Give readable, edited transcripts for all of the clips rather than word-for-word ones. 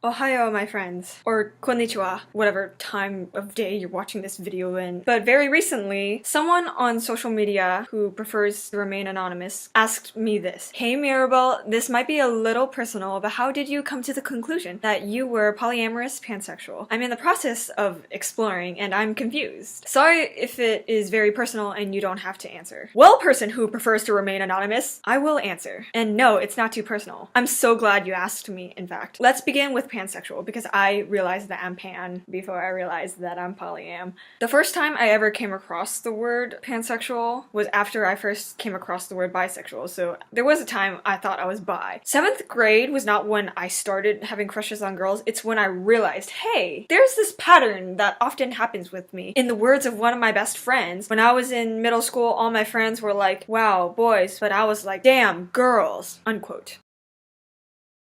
Ohayo, my friends, or konnichiwa, whatever time of day you're watching this video in. But very recently, someone on social media who prefers to remain anonymous asked me this. Hey Mirabel, this might be a little personal, but how did you come to the conclusion that you were polyamorous pansexual? I'm in the process of exploring and I'm confused. Sorry if it is very personal and you don't have to answer. Well, person who prefers to remain anonymous, I will answer. And no, it's not too personal. I'm so glad you asked me, in fact. Let's begin with pansexual, because I realized that I'm pan before I realized that I'm polyam. The first time I ever came across the word pansexual was after I first came across the word bisexual, so there was a time I thought I was bi. 7th grade was not when I started having crushes on girls, it's when I realized, hey, there's this pattern that often happens with me. In the words of one of my best friends, when I was in middle school, all my friends were like, wow, boys, but I was like, damn, girls, unquote.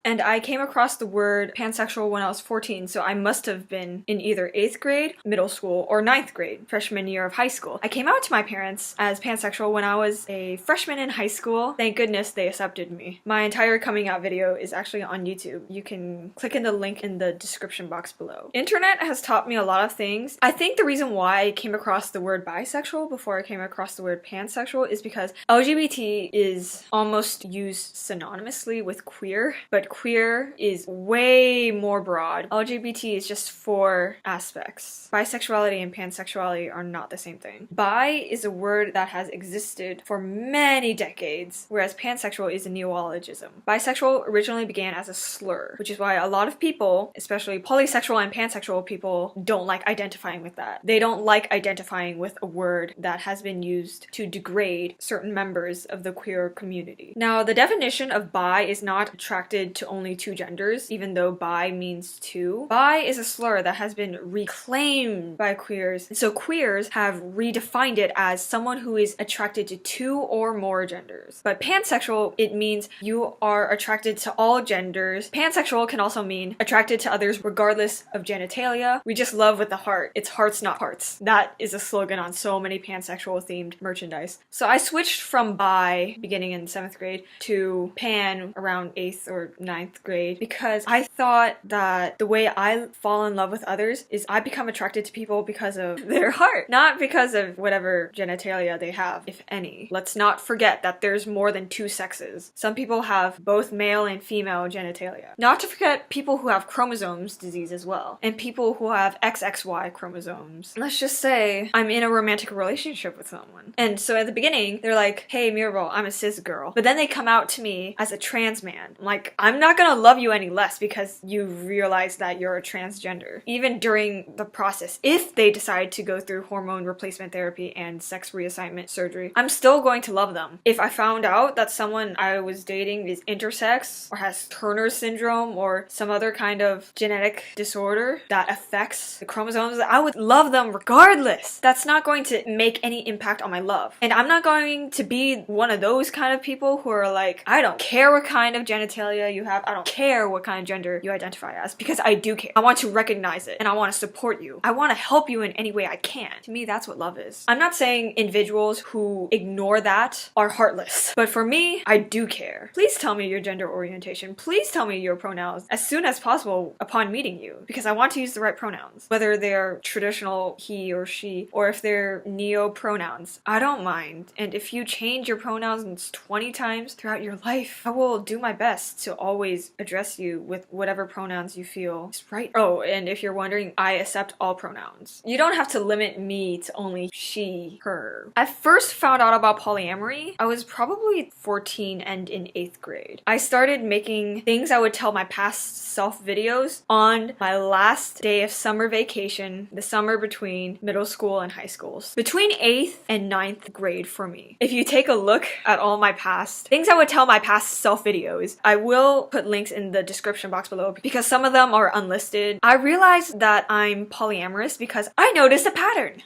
And I came across the word pansexual when I was 14, so I must have been in either 8th grade, middle school, or 9th grade, freshman year of high school. I came out to my parents as pansexual when I was a freshman in high school. Thank goodness they accepted me. My entire coming out video is actually on YouTube. You can click in the link in the description box below. Internet has taught me a lot of things. I think the reason why I came across the word bisexual before I came across the word pansexual is because LGBT is almost used synonymously with queer, but queer is way more broad. LGBT is just 4 aspects. Bisexuality and pansexuality are not the same thing. Bi is a word that has existed for many decades, whereas pansexual is a neologism. Bisexual originally began as a slur, which is why a lot of people, especially polysexual and pansexual people, don't like identifying with that. They don't like identifying with a word that has been used to degrade certain members of the queer community. Now, the definition of bi is not attracted to only 2 genders, even though bi means 2. Bi is a slur that has been reclaimed by queers, and so queers have redefined it as someone who is attracted to 2 or more genders. But pansexual, it means you are attracted to all genders. Pansexual can also mean attracted to others regardless of genitalia. We just love with the heart. It's hearts, not parts. That is a slogan on so many pansexual themed merchandise. So I switched from bi beginning in 7th grade to pan around 8th or 9th grade because I thought that the way I fall in love with others is I become attracted to people because of their heart, not because of whatever genitalia they have, if any. Let's not forget that there's more than 2 sexes. Some people have both male and female genitalia. Not to forget people who have chromosomes disease as well, and people who have XXY chromosomes. Let's just say I'm in a romantic relationship with someone. And so at the beginning, they're like, hey Mirabel, I'm a cis girl. But then they come out to me as a trans man. I'm like, I'm not gonna love you any less because you realize that you're a transgender. Even during the process, if they decide to go through hormone replacement therapy and sex reassignment surgery, I'm still going to love them. If I found out that someone I was dating is intersex or has Turner syndrome or some other kind of genetic disorder that affects the chromosomes, I would love them regardless. That's not going to make any impact on my love. And I'm not going to be one of those kind of people who are like, I don't care what kind of genitalia you have, I don't care what kind of gender you identify as, because I do care. I want to recognize it and I want to support you. I want to help you in any way I can. To me, that's what love is. I'm not saying individuals who ignore that are heartless, but for me, I do care. Please tell me your gender orientation. Please tell me your pronouns as soon as possible upon meeting you, because I want to use the right pronouns. Whether they're traditional he or she, or if they're neo pronouns, I don't mind. And if you change your pronouns 20 times throughout your life, I will do my best to always address you with whatever pronouns you feel is right. Oh, and if you're wondering, I accept all pronouns. You don't have to limit me to only she, her. I first found out about polyamory, I was probably 14 and in 8th grade. I started making things I would tell my past self videos on my last day of summer vacation, the summer between middle school and high schools. Between 8th and 9th grade for me. If you take a look at all my past things I would tell my past self videos, I will put links in the description box below because some of them are unlisted. I realized that I'm polyamorous because I noticed a pattern.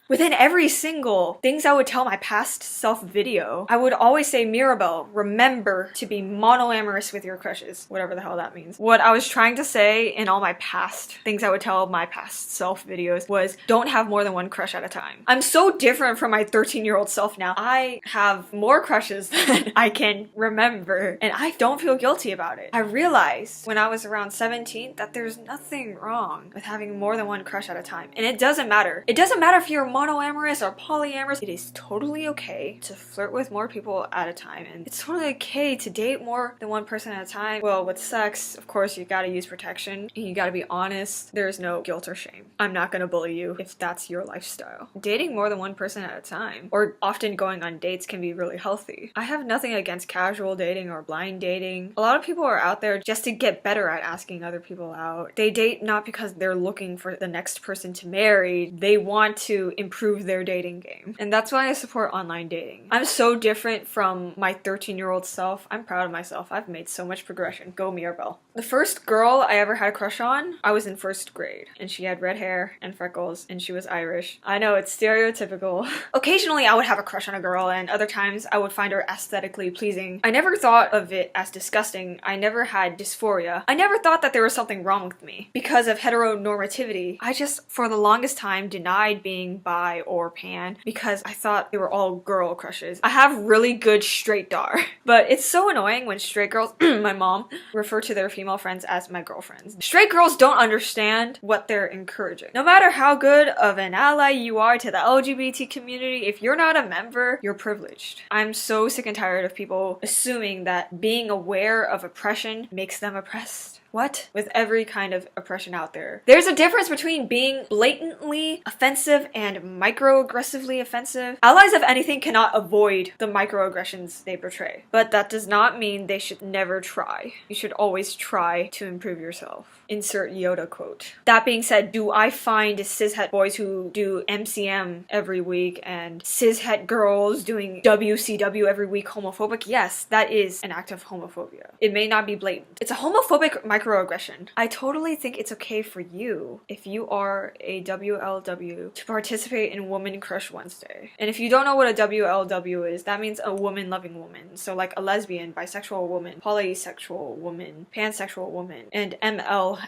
Within every single things I would tell my past self video, I would always say, Mirabelle, remember to be monoamorous with your crushes. Whatever the hell that means. What I was trying to say in all my past things I would tell my past self videos was, don't have more than one crush at a time. I'm so different from my 13-year-old self now. I have more crushes than I can remember, and I don't feel guilty about it. I realized when I was around 17 that there's nothing wrong with having more than one crush at a time. And it doesn't matter. It doesn't matter if you're monoamorous or polyamorous. It is totally okay to flirt with more people at a time, and it's totally okay to date more than one person at a time. Well, with sex, of course, you gotta use protection and you gotta be honest. There's no guilt or shame. I'm not gonna bully you if that's your lifestyle. Dating more than one person at a time, or often going on dates, can be really healthy. I have nothing against casual dating or blind dating. A lot of people are out there just to get better at asking other people out. They date not because they're looking for the next person to marry. They want to improve their dating game. And that's why I support online dating. I'm so different from my 13-year-old self. I'm proud of myself. I've made so much progression. Go Mirabelle. The first girl I ever had a crush on, I was in first grade, and she had red hair and freckles, and she was Irish. I know, it's stereotypical. Occasionally I would have a crush on a girl, and other times I would find her aesthetically pleasing. I never thought of it as disgusting. I never had dysphoria. I never thought that there was something wrong with me because of heteronormativity. I just, for the longest time, denied being bi or pan because I thought they were all girl crushes. I have really good straight dar, but it's so annoying when straight girls, my mom, refer to their female friends as my girlfriends. Straight girls don't understand what they're encouraging. No matter how good of an ally you are to the LGBT community, if you're not a member, you're privileged. I'm so sick and tired of people assuming that being aware of oppression makes them oppressed. What? With every kind of oppression out there. There's a difference between being blatantly offensive and microaggressively offensive. Allies of anything cannot avoid the microaggressions they portray, but that does not mean they should never try. You should always try to improve yourself. Insert Yoda quote. That being said, do I find cishet boys who do MCM every week and cishet girls doing WCW every week homophobic? Yes, that is an act of homophobia. It may not be blatant. It's a homophobic microaggression. I totally think it's okay for you, if you are a WLW, to participate in Woman Crush Wednesday. And if you don't know what a WLW is, that means a woman loving woman. So like a lesbian, bisexual woman, polysexual woman, pansexual woman, and MLM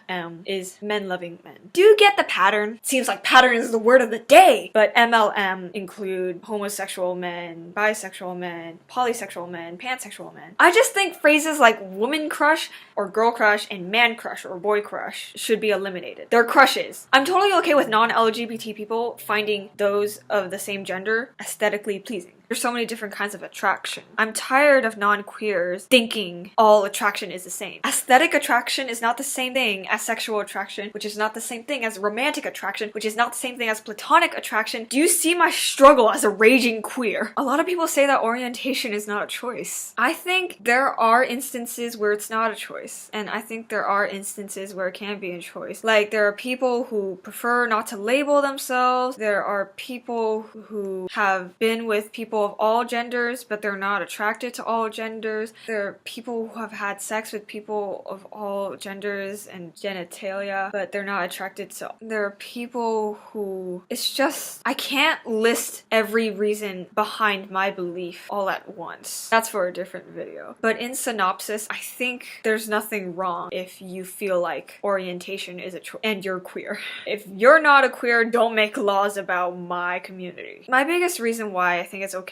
is men loving men. Do you get the pattern? Seems like pattern is the word of the day, but MLM include homosexual men, bisexual men, polysexual men, pansexual men. I just think phrases like woman crush or girl crush and man crush or boy crush should be eliminated. They're crushes. I'm totally okay with non-LGBT people finding those of the same gender aesthetically pleasing. There's so many different kinds of attraction. I'm tired of non-queers thinking all attraction is the same. Aesthetic attraction is not the same thing as sexual attraction, which is not the same thing as romantic attraction, which is not the same thing as platonic attraction. Do you see my struggle as a raging queer? A lot of people say that orientation is not a choice. I think there are instances where it's not a choice, and I think there are instances where it can be a choice. Like, there are people who prefer not to label themselves. There are people who have been with people of all genders, but they're not attracted to all genders. There are people who have had sex with people of all genders and genitalia, but they're not attracted to. There are people who, it's just, I can't list every reason behind my belief all at once. That's for a different video. But in synopsis, I think there's nothing wrong if you feel like orientation is a choice and you're queer. If you're not a queer, don't make laws about my community. My biggest reason why I think it's okay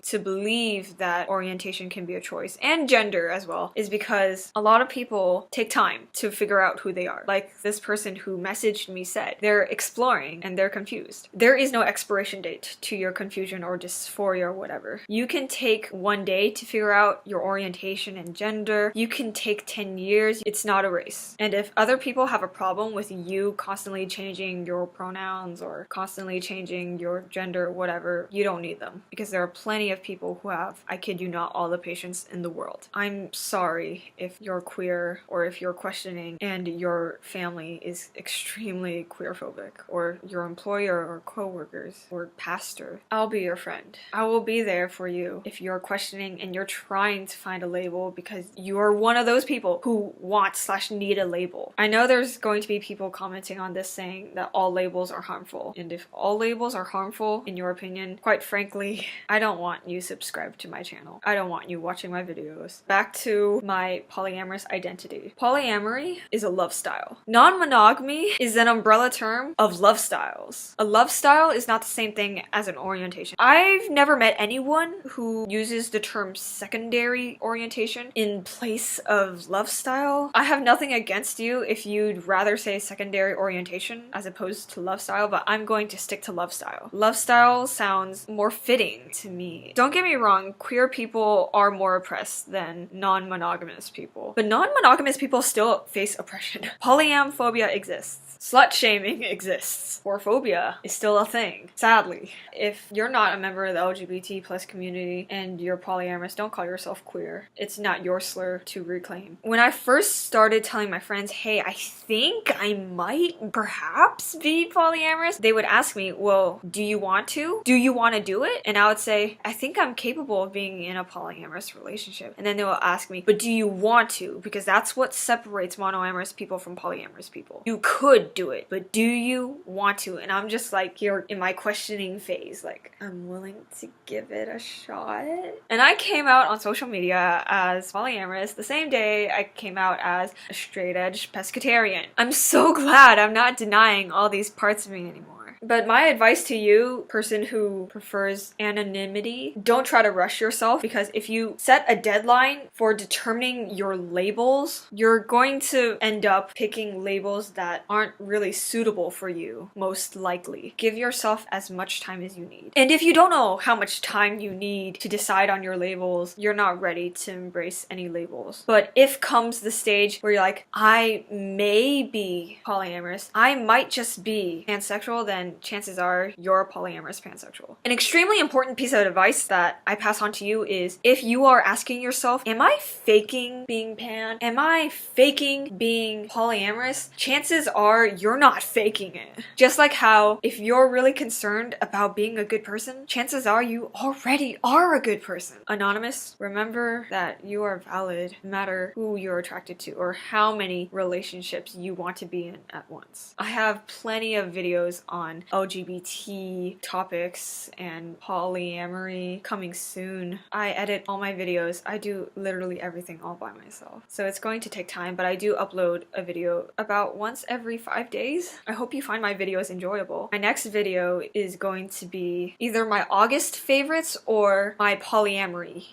to believe that orientation can be a choice, and gender as well, is because a lot of people take time to figure out who they are. Like this person who messaged me said, they're exploring and they're confused. There is no expiration date to your confusion or dysphoria or whatever. You can take one day to figure out your orientation and gender. You can take 10 years. It's not a race. And if other people have a problem with you constantly changing your pronouns or constantly changing your gender or whatever, you don't need them, because there there are plenty of people who have, I kid you not, all the patience in the world. I'm sorry if you're queer or if you're questioning and your family is extremely queerphobic, or your employer or coworkers or pastor. I'll be your friend. I will be there for you if you're questioning and you're trying to find a label because you're one of those people who want/need a label. I know there's going to be people commenting on this saying that all labels are harmful, and if all labels are harmful in your opinion, quite frankly, I don't want you subscribed to my channel. I don't want you watching my videos. Back to my polyamorous identity. Polyamory is a love style. Non-monogamy is an umbrella term of love styles. A love style is not the same thing as an orientation. I've never met anyone who uses the term secondary orientation in place of love style. I have nothing against you if you'd rather say secondary orientation as opposed to love style, but I'm going to stick to love style. Love style sounds more fitting to me. Don't get me wrong, queer people are more oppressed than non-monogamous people, but non-monogamous people still face oppression. Polyamphobia exists. Slut shaming exists. Whorephobia is still a thing, sadly. If you're not a member of the LGBT plus community and you're polyamorous, don't call yourself queer. It's not your slur to reclaim. When I first started telling my friends, hey, I think I might perhaps be polyamorous, they would ask me, well, do you want to? Do you want to do it? And I would say, I think I'm capable of being in a polyamorous relationship. And then they will ask me, but do you want to? Because that's what separates monoamorous people from polyamorous people. You could do it, but do you want to? And I'm just like here in my questioning phase, like I'm willing to give it a shot. And I came out on social media as polyamorous the same day I came out as a straight edge pescatarian. I'm so glad I'm not denying all these parts of me anymore. But my advice to you, person who prefers anonymity, don't try to rush yourself, because if you set a deadline for determining your labels, you're going to end up picking labels that aren't really suitable for you, most likely. Give yourself as much time as you need. And if you don't know how much time you need to decide on your labels, you're not ready to embrace any labels. But if comes the stage where you're like, I may be polyamorous, I might just be pansexual, then chances are you're a polyamorous pansexual. An extremely important piece of advice that I pass on to you is, if you are asking yourself, am I faking being pan? Am I faking being polyamorous? Chances are you're not faking it. Just like how if you're really concerned about being a good person, chances are you already are a good person. Anonymous, remember that you are valid no matter who you're attracted to or how many relationships you want to be in at once. I have plenty of videos on LGBT topics and polyamory coming soon. I edit all my videos. I do literally everything all by myself. So it's going to take time, but I do upload a video about once every 5 days. I hope you find my videos enjoyable. My next video is going to be either my August favorites or my polyamory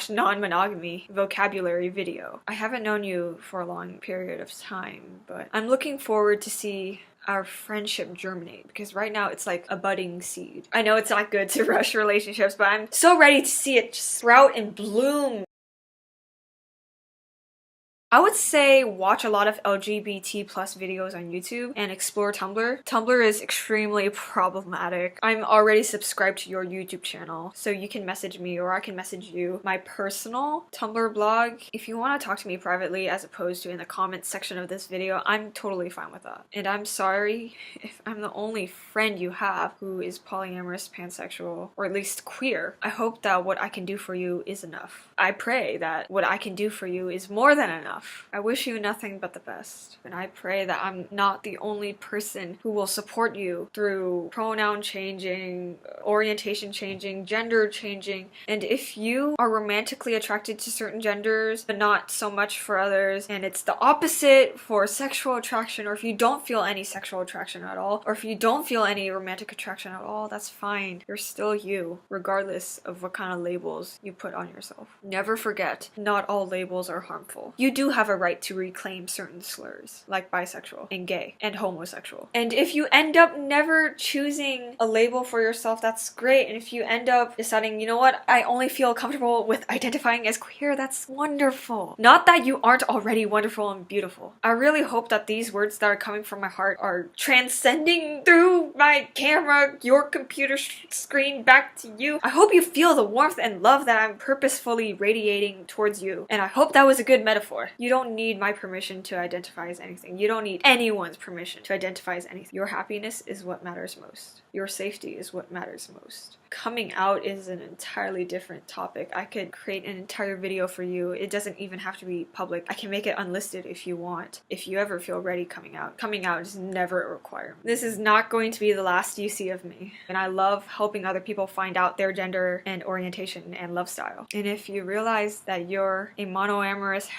/ non-monogamy vocabulary video. I haven't known you for a long period of time, but I'm looking forward to see our friendship germinate, because right now it's like a budding seed. I know it's not good to rush relationships, but I'm so ready to see it sprout and bloom. I would say watch a lot of LGBT plus videos on YouTube and explore Tumblr. Tumblr is extremely problematic. I'm already subscribed to your YouTube channel, so you can message me or I can message you. My personal Tumblr blog, if you want to talk to me privately as opposed to in the comments section of this video, I'm totally fine with that. And I'm sorry if I'm the only friend you have who is polyamorous, pansexual, or at least queer. I hope that what I can do for you is enough. I pray that what I can do for you is more than enough. I wish you nothing but the best, and I pray that I'm not the only person who will support you through pronoun changing, orientation changing, gender changing, and if you are romantically attracted to certain genders but not so much for others, and it's the opposite for sexual attraction, or if you don't feel any sexual attraction at all, or if you don't feel any romantic attraction at all, that's fine. You're still you, regardless of what kind of labels you put on yourself. Never forget, not all labels are harmful. You do have a right to reclaim certain slurs, like bisexual and gay and homosexual. And if you end up never choosing a label for yourself, that's great. And if you end up deciding, you know what, I only feel comfortable with identifying as queer, that's wonderful. Not that you aren't already wonderful and beautiful. I really hope that these words that are coming from my heart are transcending through my camera, your computer screen back to you. I hope you feel the warmth and love that I'm purposefully radiating towards you. And I hope that was a good metaphor. You don't need my permission to identify as anything. You don't need anyone's permission to identify as anything. Your happiness is what matters most. Your safety is what matters most. Coming out is an entirely different topic. I could create an entire video for you. It doesn't even have to be public. I can make it unlisted if you want. If you ever feel ready coming out. Coming out is never a requirement. This is not going to be the last you see of me. And I love helping other people find out their gender and orientation and love style. And if you realize that you're a monoamorous,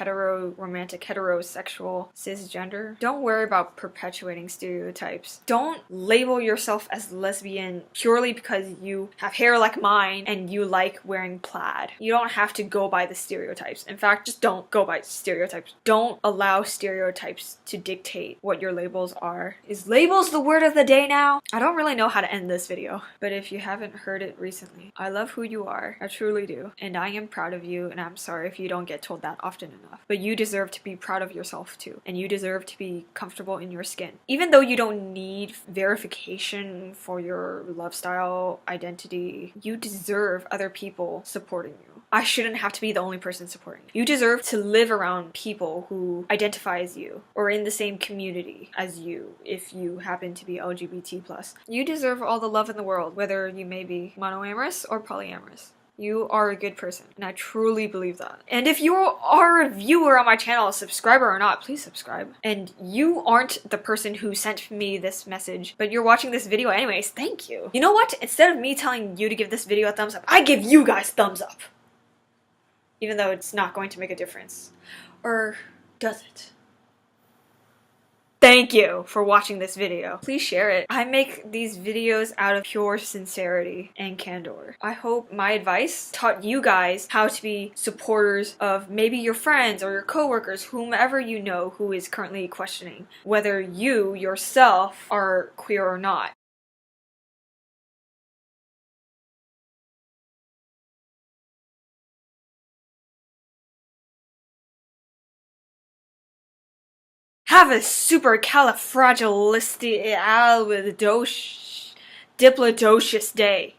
romantic, heterosexual, cisgender, don't worry about perpetuating stereotypes. Don't label yourself as lesbian purely because you have hair like mine and you like wearing plaid. You don't have to go by the stereotypes. In fact, just don't go by stereotypes. Don't allow stereotypes to dictate what your labels are. Is labels the word of the day now? I don't really know how to end this video, but if you haven't heard it recently, I love who you are. I truly do. And I am proud of you, and I'm sorry if you don't get told that often enough. But you deserve to be proud of yourself too, and you deserve to be comfortable in your skin. Even though you don't need verification for your love style, identity, you deserve other people supporting you. I shouldn't have to be the only person supporting you. You deserve to live around people who identify as you, or in the same community as you, if you happen to be LGBT+. You deserve all the love in the world, whether you may be monoamorous or polyamorous. You are a good person, and I truly believe that. And if you are a viewer on my channel, a subscriber or not, please subscribe. And you aren't the person who sent me this message, but you're watching this video anyways, thank you. You know what? Instead of me telling you to give this video a thumbs up, I give you guys thumbs up. Even though it's not going to make a difference. Or does it? Thank you for watching this video. Please share it. I make these videos out of pure sincerity and candor. I hope my advice taught you guys how to be supporters of maybe your friends or your coworkers, whomever you know who is currently questioning whether you yourself are queer or not. Have a supercalifragilisticexpialidocious day.